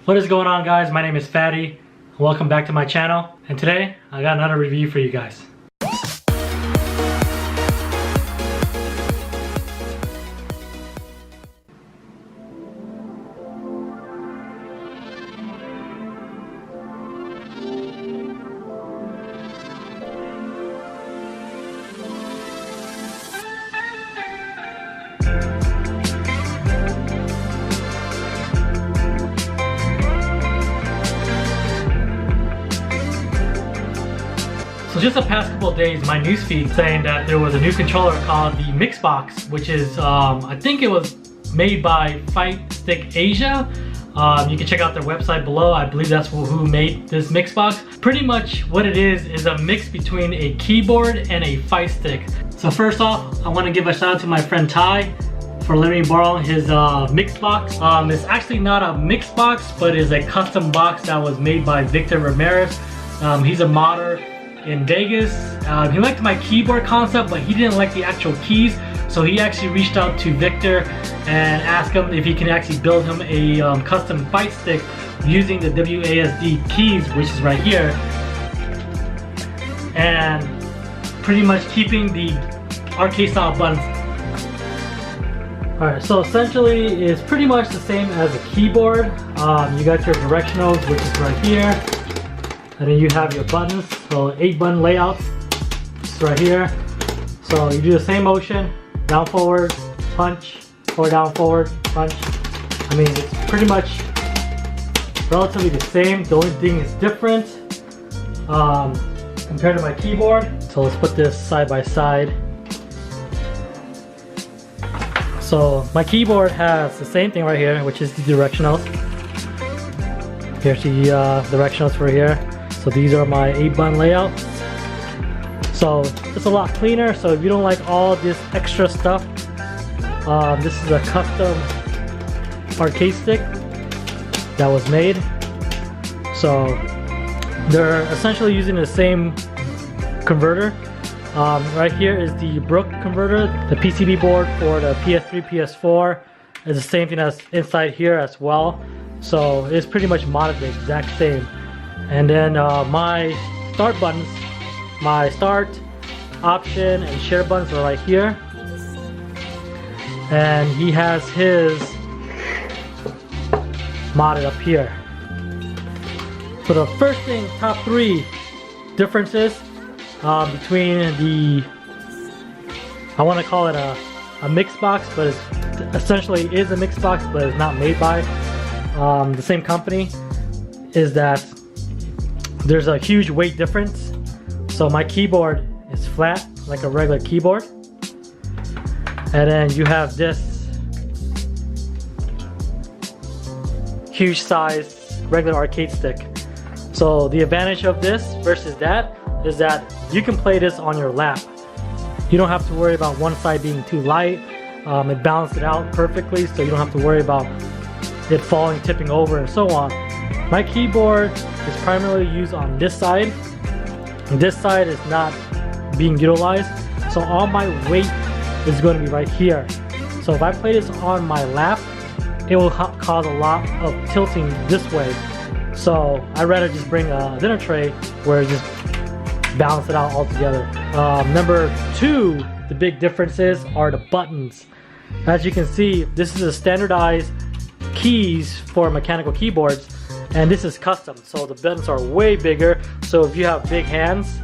What is going on, guys? My name is Fatty. Welcome back to my channel, and today I got another review for you guys. So just the past couple of days, my newsfeed saying that there was a new controller called the Mixbox, which is, I think it was made by Fight Stick Asia. You can check out their website below. I believe that's who made this Mixbox. Pretty much what it is a mix between a keyboard and a fight stick. So first off, I want to give a shout out to my friend Ty for letting me borrow his Mixbox. It's actually not a Mixbox, but is a custom box that was made by Victor Ramirez. He's a modder in Vegas. He liked my keyboard concept, but he didn't like the actual keys, so he actually reached out to Victor and asked him if he can actually build him a custom fight stick using the WASD keys, which is right here, and pretty much keeping the arcade style buttons. Alright, so essentially it's pretty much the same as a keyboard. You got your directionals, which is right here. And then you have your buttons, so 8 button layouts, just right here. So you do the same motion, down forward, punch, or down forward, punch. I mean, it's pretty much relatively the same. The only thing is different compared to my keyboard. So let's put this side by side. So my keyboard has the same thing right here, which is the directionals. Here's the directionals for here. So these are my 8 button layouts. So it's a lot cleaner. So if you don't like all this extra stuff, this is a custom arcade stick that was made. So they're essentially using the same converter. Right here is the Brook converter. The PCB board for the PS3, PS4 is the same thing as inside here as well. So it's pretty much modded the exact same. And then my start buttons, my start, option, and share buttons are right here. And he has his modded up here. So the first thing, top 3 differences between the, I want to call it a Mixbox, but it essentially is a Mixbox, but it's not made by the same company, is that there's a huge weight difference. So my keyboard is flat like a regular keyboard, and then you have this huge size regular arcade stick. So the advantage of this versus that is that you can play this on your lap. You don't have to worry about one side being too light. It balanced it out perfectly, so you don't have to worry about it falling, tipping over, and so on. My keyboard is primarily used on this side. This side is not being utilized, so all my weight is going to be right here. So if I play this on my lap, it will cause a lot of tilting this way. So I'd rather just bring a dinner tray where it just balance it out altogether. Number 2, the big differences are the buttons. As you can see, this is a standardized keys for mechanical keyboards, and this is custom, so the buttons are way bigger. So if you have big hands,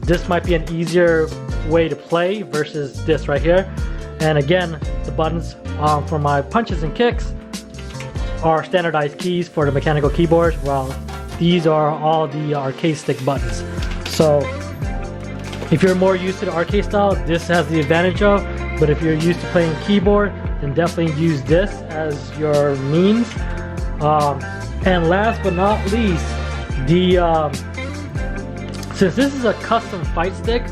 this might be an easier way to play versus this right here. And again, the buttons for my punches and kicks are standardized keys for the mechanical keyboard, while these are all the arcade stick buttons. So if you're more used to the arcade style, this has the advantage of, but if you're used to playing keyboard, then definitely use this as your means. And last but not least, since this is a custom fight stick,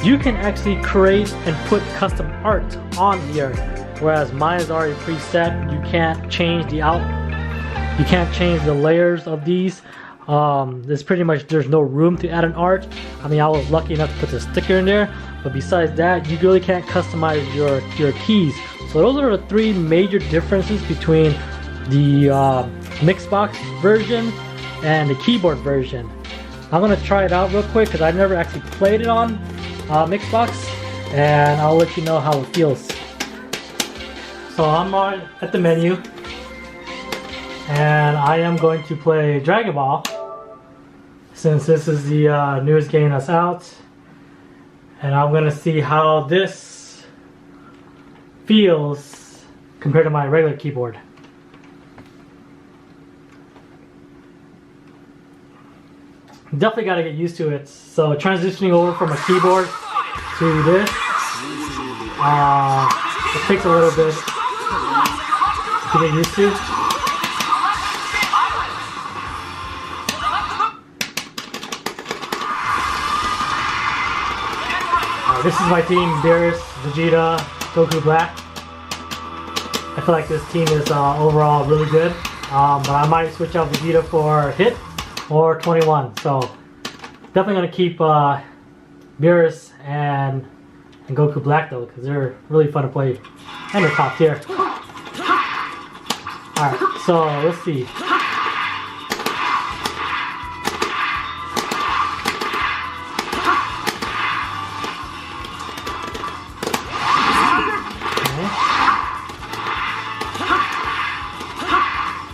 you can actually create and put custom art on here, whereas mine is already preset. You can't change the you can't change the layers of these. There's pretty much, there's no room to add an art. I mean, I was lucky enough to put the sticker in there, but besides that, you really can't customize your keys. So those are the 3 major differences between the Mixbox version and the keyboard version. I'm gonna try it out real quick because I've never actually played it on Mixbox, and I'll let you know how it feels. So I'm at the menu, and I am going to play Dragon Ball since this is the newest game that's out, and I'm gonna see how this feels compared to my regular keyboard. Definitely got to get used to it. So transitioning over from a keyboard to this, it takes a little bit to get used to. This is my team: Beerus, Vegeta, Goku Black. I feel like this team is overall really good, but I might switch out Vegeta for Hit or 21. So definitely gonna keep Beerus and Goku Black though, because they're really fun to play and they're top tier. Alright, so let's see.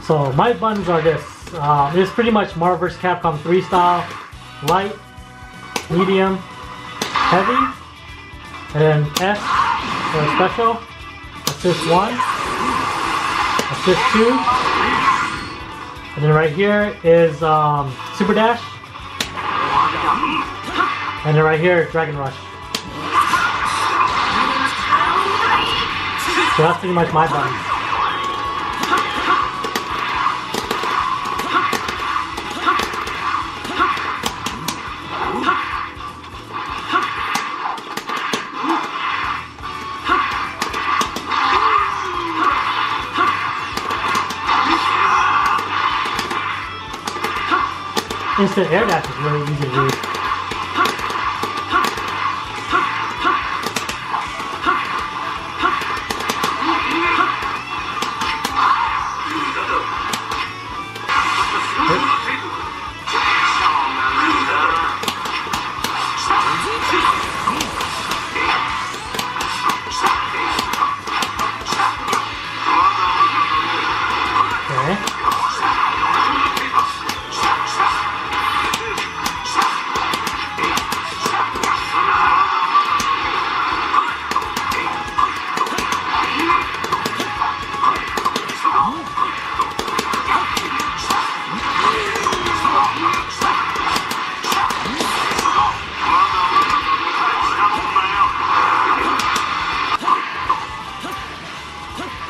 So my buttons are this. It's pretty much Marvel vs. Capcom 3 style: light, medium, heavy, and then S for special, assist 1, assist 2, and then right here is Super Dash, and then right here Dragon Rush. So that's pretty much my buttons. Instant air dash is really easy to do.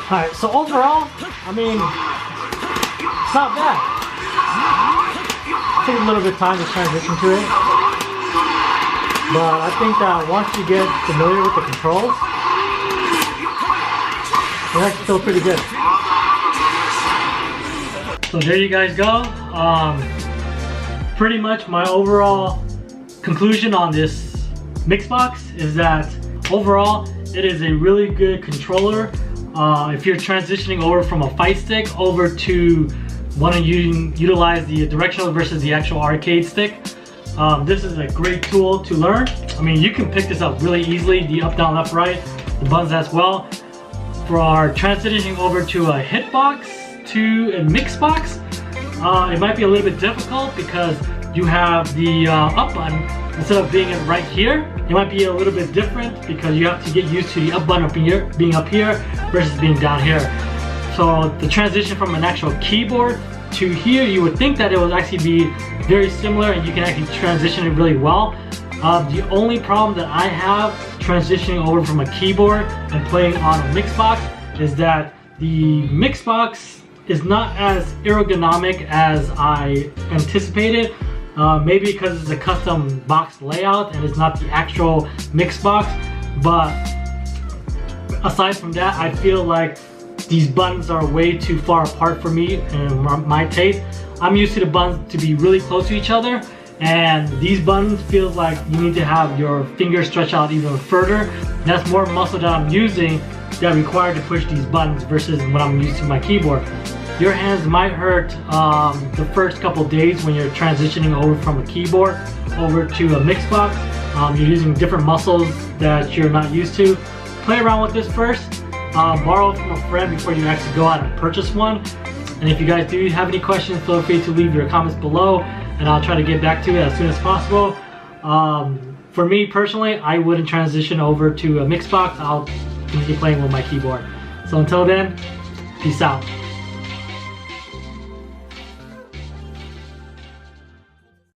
Alright, so overall, I mean, it's not bad. It took a little bit of time to transition to it, but I think that once you get familiar with the controls, it actually feels pretty good. So there you guys go. Pretty much my overall conclusion on this Mixbox is that overall it is a really good controller. If you're transitioning over from a fight stick over to want to utilize the directional versus the actual arcade stick, this is a great tool to learn. I mean, you can pick this up really easily, the up, down, left, right, the buttons as well. For our transitioning over to a HitBox to a Mixbox, it might be a little bit difficult because you have the up button instead of being right here. It might be a little bit different because you have to get used to the up button being up here versus being down here. So the transition from an actual keyboard to here, you would think that it would actually be very similar and you can actually transition it really well. The only problem that I have transitioning over from a keyboard and playing on a Mixbox is that the Mixbox is not as ergonomic as I anticipated. Maybe because it's a custom box layout and it's not the actual Mixbox, but aside from that, I feel like these buttons are way too far apart for me and my taste. I'm used to the buttons to be really close to each other, and these buttons feels like you need to have your fingers stretch out even further. And that's more muscle that I'm using that required to push these buttons versus when I'm used to my keyboard. your hands might hurt the first couple days when you're transitioning over from a keyboard over to a Mixbox. You're using different muscles that you're not used to. Play around with this first. Borrow from a friend before you actually go out and purchase one. And if you guys do have any questions, feel free to leave your comments below and I'll try to get back to you as soon as possible. For me personally, I wouldn't transition over to a Mixbox. I'll continue playing with my keyboard. So until then, peace out.